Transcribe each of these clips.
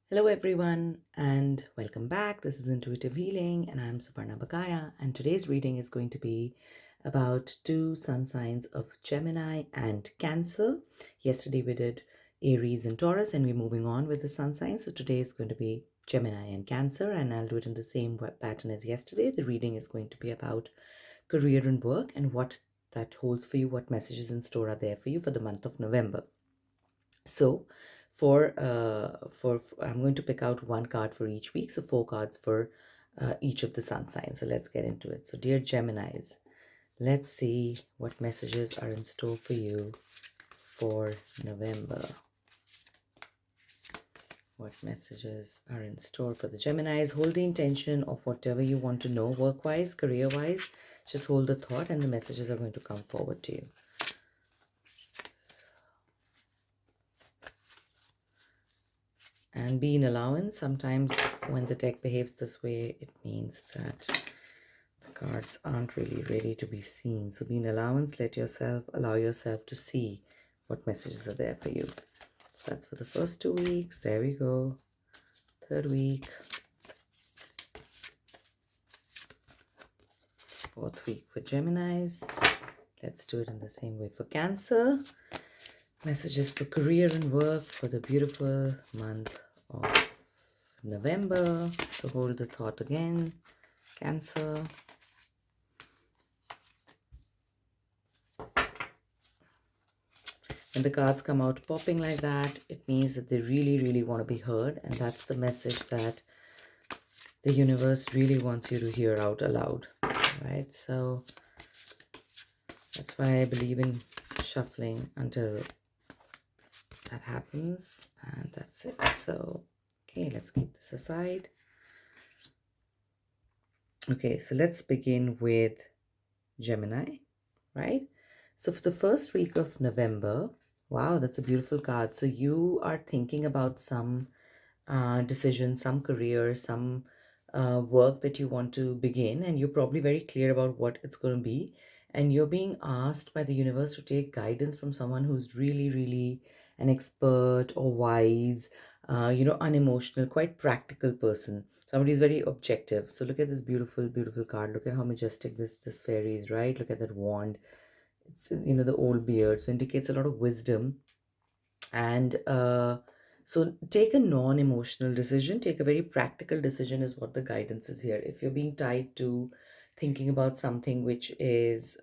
Hello, everyone, and welcome back. This is Intuitive Healing, and I'm Suparna Bakaya. And today's reading is going to be about two sun signs of Gemini and Cancer. Yesterday we did Aries and Taurus, and we're moving on with the sun signs. So today is going to be Gemini and Cancer, and I'll do it in the same pattern as yesterday. The reading is going to be about career and work and what that holds for you, what messages in store are there for you for the month of November. So for I'm going to pick out one card for each week, so 4 cards for each of the sun signs. So let's get into it. So dear Geminis, let's see what messages are in store for you for November. What messages are in store for the Geminis? Hold the intention of whatever you want to know, work-wise, career-wise. Just hold the thought and the messages are going to come forward to you. And be in allowance. Sometimes when the deck behaves this way, it means that the cards aren't really ready to be seen. So be in allowance. Allow yourself to see what messages are there for you. So that's for the first 2 weeks. There we go. Third week. Fourth week for Geminis. Let's do it in the same way for Cancer. Messages for career and work for the beautiful month of November. So hold the thought again. Cancer. When the cards come out popping like that, it means that they really, really want to be heard. And that's the message that the universe really wants you to hear out aloud. Right? So that's why I believe in shuffling until that happens. And that's it. So, okay, let's keep this aside. Okay, so let's begin with Gemini, right? So for the first week of November, wow, that's a beautiful card. So you are thinking about some decision, some career, some work that you want to begin, and you're probably very clear about what it's going to be. And you're being asked by the universe to take guidance from someone who's really, really an expert or wise, unemotional, quite practical person. Somebody who's very objective. So look at this beautiful, beautiful card. Look at how majestic this fairy is, right? Look at that wand. It's, the old beard. So indicates a lot of wisdom. And so take a non-emotional decision. Take a very practical decision is what the guidance is here. If you're being tied to thinking about something which is,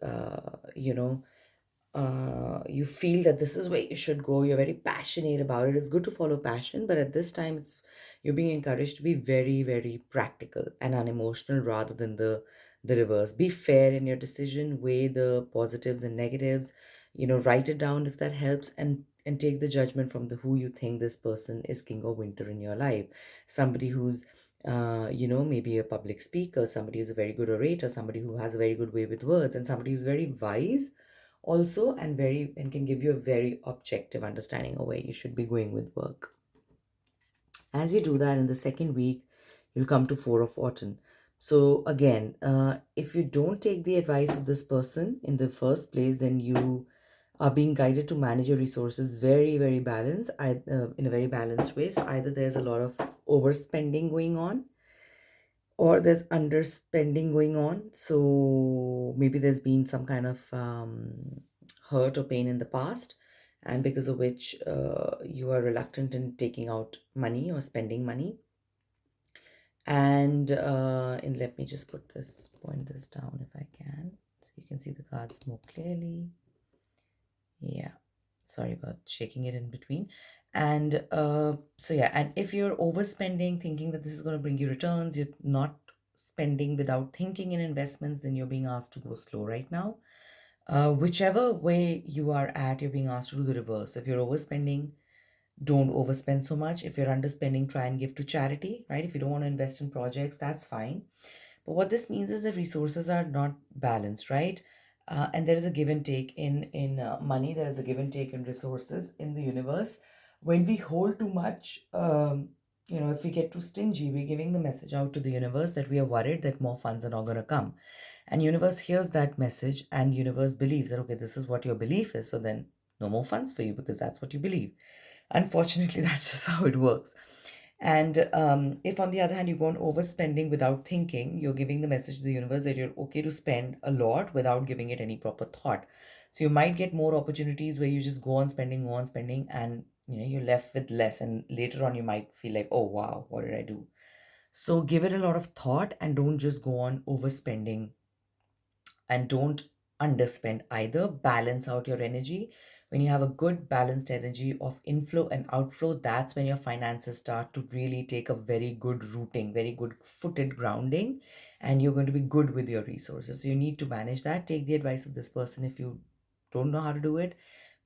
you feel that this is where you should go, you're very passionate about it, it's good to follow passion, but at this time you're being encouraged to be very, very practical and unemotional rather than the reverse. Be fair in your decision, weigh the positives and negatives, write it down if that helps, and take the judgment from the who you think this person is, king or winter in your life. Somebody who's maybe a public speaker, somebody who's a very good orator, somebody who has a very good way with words, and somebody who's very wise also, and can give you a very objective understanding of where you should be going with work. As you do that in the second week, you'll come to Four of Autumn. So again, if you don't take the advice of this person in the first place, then you are being guided to manage your resources very, very balanced, in a very balanced way. So either there's a lot of overspending going on, or there's underspending going on. So maybe there's been some kind of hurt or pain in the past, and because of which you are reluctant in taking out money or spending money. And let me just point this down if I can, so you can see the cards more clearly. Yeah, sorry about shaking it in between. And and if you're overspending, thinking that this is going to bring you returns, you're not spending without thinking in investments, then you're being asked to go slow right now. Whichever way you are at, you're being asked to do the reverse. If you're overspending, don't overspend so much. If you're underspending, try and give to charity, right? If you don't want to invest in projects, that's fine. But what this means is the resources are not balanced, right? And there is a give and take in money. There is a give and take in resources in the universe. When we hold too much, if we get too stingy, we're giving the message out to the universe that we are worried that more funds are not going to come. And universe hears that message, and universe believes that, okay, this is what your belief is. So then no more funds for you because that's what you believe. Unfortunately, that's just how it works. And if, on the other hand, you go on overspending without thinking, you're giving the message to the universe that you're okay to spend a lot without giving it any proper thought. So you might get more opportunities where you just go on spending, and you're left with less. And later on, you might feel like, oh wow, what did I do? So give it a lot of thought and don't just go on overspending, and don't underspend either. Balance out your energy. When you have a good balanced energy of inflow and outflow, that's when your finances start to really take a very good rooting, very good footed grounding, and you're going to be good with your resources. So you need to manage that. Take the advice of this person if you don't know how to do it,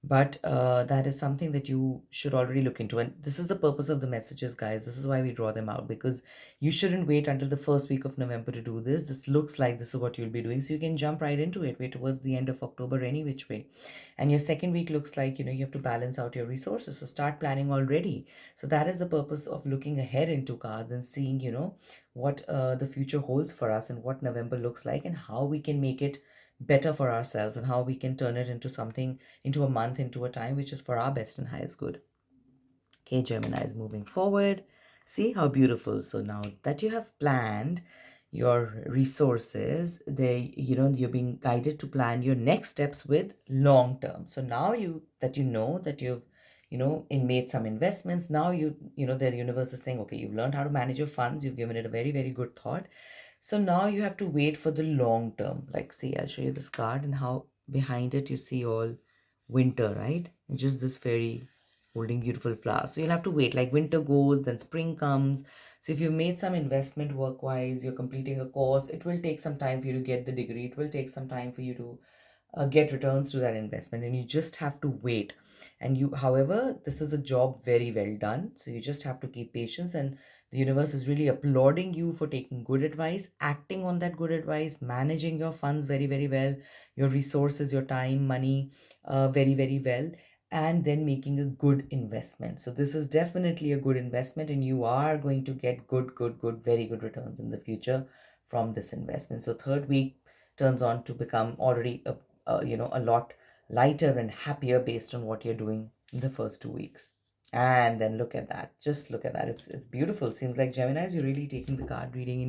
but that is something that you should already look into. And this is the purpose of the messages, guys. This is why we draw them out, because you shouldn't wait until the first week of November to do this. This looks like this is what you'll be doing, so you can jump right into it. Wait towards the end of October any which way. And your second week looks like, you have to balance out your resources, so start planning already. So that is the purpose of looking ahead into cards and seeing, what the future holds for us, and what November looks like, and how we can make it better for ourselves, and how we can turn it into something, into a month, into a time which is for our best and highest good. Okay, Gemini is moving forward. See how beautiful. So now that you have planned your resources, you're being guided to plan your next steps with long term. So now that you've made some investments. Now the universe is saying, okay, you've learned how to manage your funds, you've given it a very, very good thought. So now you have to wait for the long term. Like, see, I'll show you this card, and how behind it you see all winter, right? And just this fairy holding beautiful flowers. So you'll have to wait. Like, winter goes, then spring comes. So if you've made some investment work wise, you're completing a course, it will take some time for you to get the degree. It will take some time for you to get returns to that investment, and you just have to wait. And however, this is a job very well done, so you just have to keep patience, and the universe is really applauding you for taking good advice, acting on that good advice, managing your funds very, very well, your resources, your time, money, very, very well, and then making a good investment. So this is definitely a good investment, and you are going to get good, very good returns in the future from this investment. So third week turns on to become already a lot lighter and happier based on what you're doing in the first 2 weeks. And then look at that. Just look at that. It's beautiful. Seems like Gemini's, you're really taking the card reading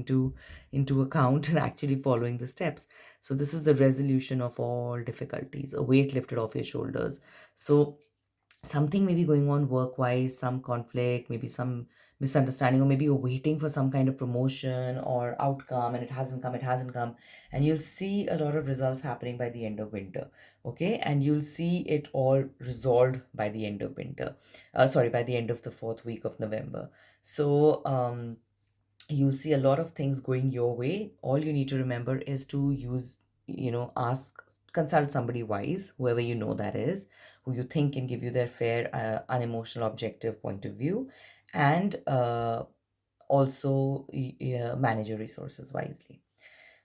into account and actually following the steps. So this is the resolution of all difficulties, a weight lifted off your shoulders. So something maybe going on work wise, some conflict, maybe some misunderstanding, or maybe you're waiting for some kind of promotion or outcome, and it hasn't come, and you'll see a lot of results happening by the end of winter. Okay, and you'll see it all resolved by the end of winter, sorry, by the end of the fourth week of November. So you'll see a lot of things going your way. All you need to remember is to ask, consult somebody wise, whoever you know that is, who you think can give you their fair, unemotional, objective point of view, and also manage your resources wisely.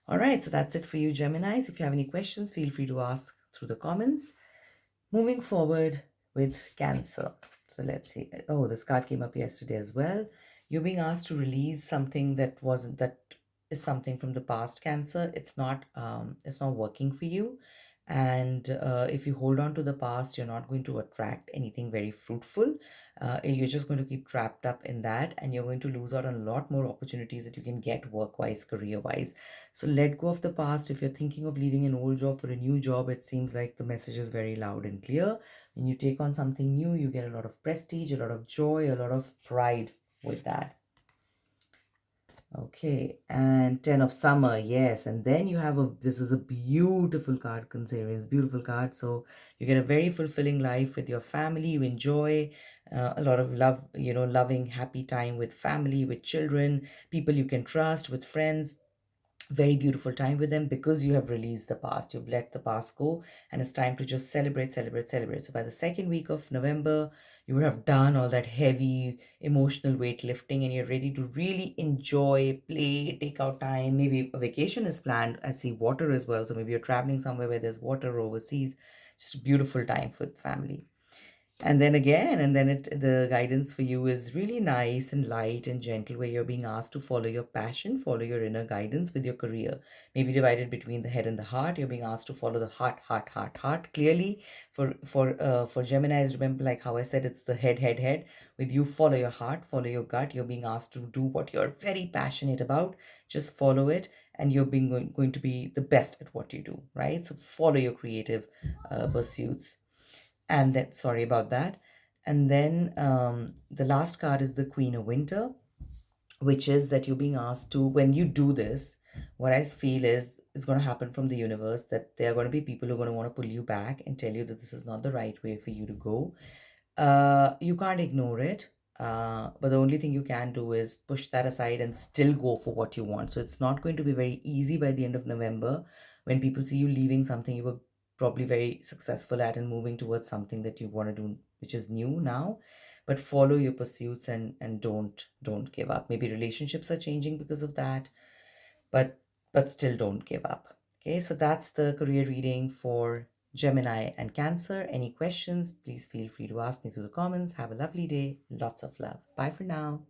All right, so that's it for you, Geminis. If you have any questions, feel free to ask through the comments. Moving forward with Cancer. So let's see. Oh, this card came up yesterday as well. You're being asked to release something that is something from the past, Cancer. It's not working for you. And if you hold on to the past, you're not going to attract anything very fruitful. You're just going to keep trapped up in that, and you're going to lose out on a lot more opportunities that you can get work-wise, career-wise. So let go of the past. If you're thinking of leaving an old job for a new job, it seems like the message is very loud and clear. When you take on something new, you get a lot of prestige, a lot of joy, a lot of pride with that. Okay, and 10 of summer, yes. And then you have this is a beautiful card, Cancerians, beautiful card. So you get a very fulfilling life with your family. You enjoy a lot of love, loving, happy time with family, with children, people you can trust, with friends. Very beautiful time with them, because you have released the past, you've let the past go, and it's time to just celebrate, celebrate, celebrate. So by the second week of November, you would have done all that heavy emotional weightlifting, and you're ready to really enjoy, play, take out time. Maybe a vacation is planned. I see water as well, so maybe you're traveling somewhere where there's water overseas. Just a beautiful time for the family. And then again, and then the guidance for you is really nice and light and gentle, where you're being asked to follow your passion, follow your inner guidance with your career. Maybe divided between the head and the heart. You're being asked to follow the heart, heart, heart, heart. Clearly, for Gemini's, remember, like how I said, it's the head, head, head. With you, follow your heart, follow your gut. You're being asked to do what you're very passionate about. Just follow it, and you're going to be the best at what you do, right? So follow your creative pursuits. And then, sorry about that. And then the last card is the Queen of Winter, which is that you're being asked to, when you do this, what I feel is going to happen from the universe, that there are going to be people who are going to want to pull you back and tell you that this is not the right way for you to go. You can't ignore it. But the only thing you can do is push that aside and still go for what you want. So it's not going to be very easy by the end of November, when people see you leaving something you were probably very successful at and moving towards something that you want to do, which is new now. But follow your pursuits, and don't give up. Maybe relationships are changing because of that, but still don't give up. Okay, so that's the career reading for Gemini and Cancer. Any questions, please feel free to ask me through the comments. Have a lovely day. Lots of love. Bye for now.